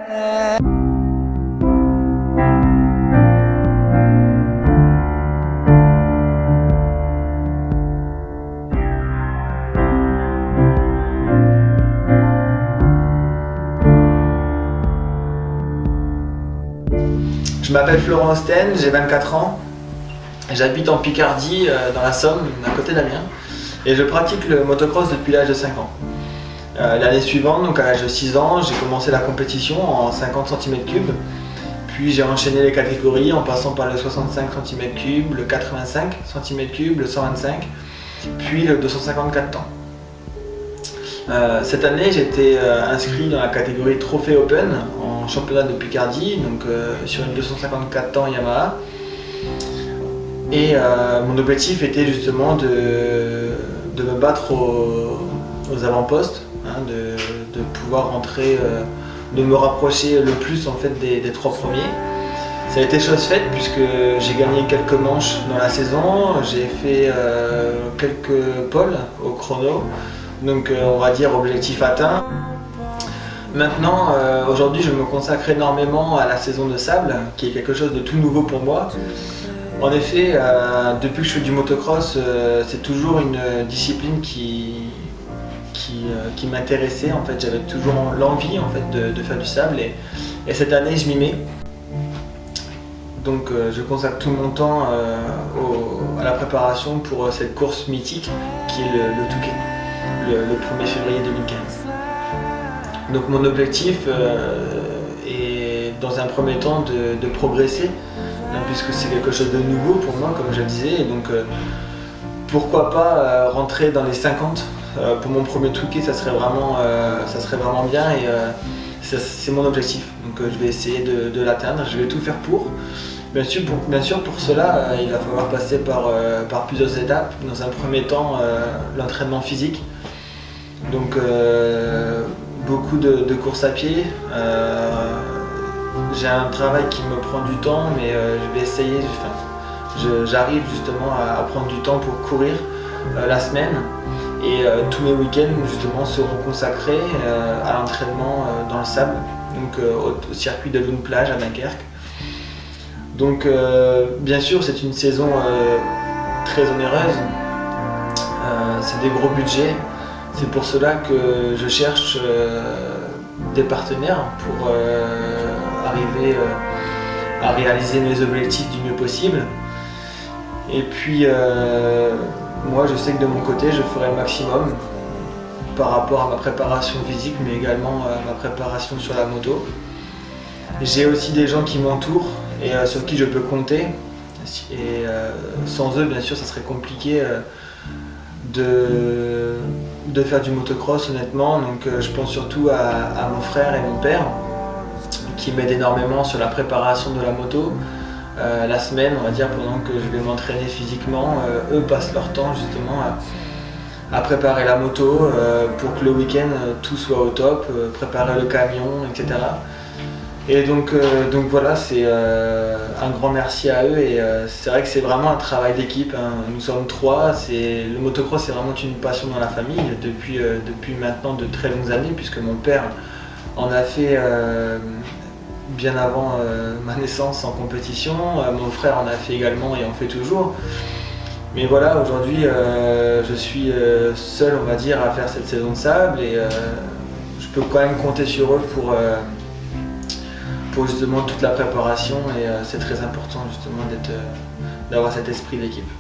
Je m'appelle Florent Osten, j'ai 24 ans. J'habite en Picardie, dans la Somme, à côté d'Amiens. Et je pratique le motocross depuis l'âge de 5 ans. L'année suivante, donc à l'âge de 6 ans, j'ai commencé la compétition en 50 cm3. Puis j'ai enchaîné les catégories en passant par le 65 cm3, le 85 cm3, le 125, puis le 254 temps. Cette année, j'étais inscrit dans la catégorie Trophée Open en championnat de Picardie, donc sur une 254 temps Yamaha. Et mon objectif était justement de me battre aux avant-postes, hein, de pouvoir rentrer, de me rapprocher le plus en fait des 3 premiers. Ça a été chose faite puisque j'ai gagné quelques manches dans la saison, j'ai fait quelques poles au chrono. Donc on va dire objectif atteint. Maintenant, aujourd'hui je me consacre énormément à la saison de sable, qui est quelque chose de tout nouveau pour moi. En effet, depuis que je fais du motocross, c'est toujours une discipline qui m'intéressait. En fait, j'avais toujours l'envie en fait, de faire du sable et cette année je m'y mets. Donc je consacre tout mon temps à la préparation pour cette course mythique qui est le Touquet. Le 1er février 2015. Donc mon objectif est dans un premier temps de progresser, puisque c'est quelque chose de nouveau pour moi, comme je le disais, et donc pourquoi pas rentrer dans les 50 pour mon premier Touquet, ça serait vraiment bien et c'est mon objectif. Donc je vais essayer de l'atteindre, je vais tout faire pour. Bien sûr, pour cela, il va falloir passer par plusieurs étapes. Dans un premier temps, l'entraînement physique. Donc beaucoup de courses à pied. J'ai un travail qui me prend du temps, mais je vais essayer. J'arrive justement à prendre du temps pour courir la semaine. Et tous mes week-ends justement seront consacrés à l'entraînement dans le sable, donc au circuit de Lune Plage à Dunkerque. Donc bien sûr c'est une saison très onéreuse, c'est des gros budgets, c'est pour cela que je cherche des partenaires pour arriver à réaliser mes objectifs du mieux possible. Et puis moi je sais que de mon côté je ferai le maximum par rapport à ma préparation physique mais également à ma préparation sur la moto. J'ai aussi des gens qui m'entourent et sur qui je peux compter et sans eux bien sûr ça serait compliqué de faire du motocross honnêtement. Donc je pense surtout à mon frère et mon père qui m'aident énormément sur la préparation de la moto. La semaine on va dire pendant que je vais m'entraîner physiquement, eux passent leur temps justement à préparer la moto pour que le week-end tout soit au top, préparer le camion, etc. Et donc voilà, c'est un grand merci à eux et c'est vrai que c'est vraiment un travail d'équipe, hein. Nous sommes 3, le motocross c'est vraiment une passion dans la famille depuis maintenant de très longues années puisque mon père en a fait bien avant ma naissance en compétition, mon frère en a fait également et en fait toujours. Mais voilà, aujourd'hui je suis seul on va dire à faire cette saison de sable et je peux quand même compter sur eux pour justement toute la préparation et c'est très important justement d'avoir cet esprit d'équipe.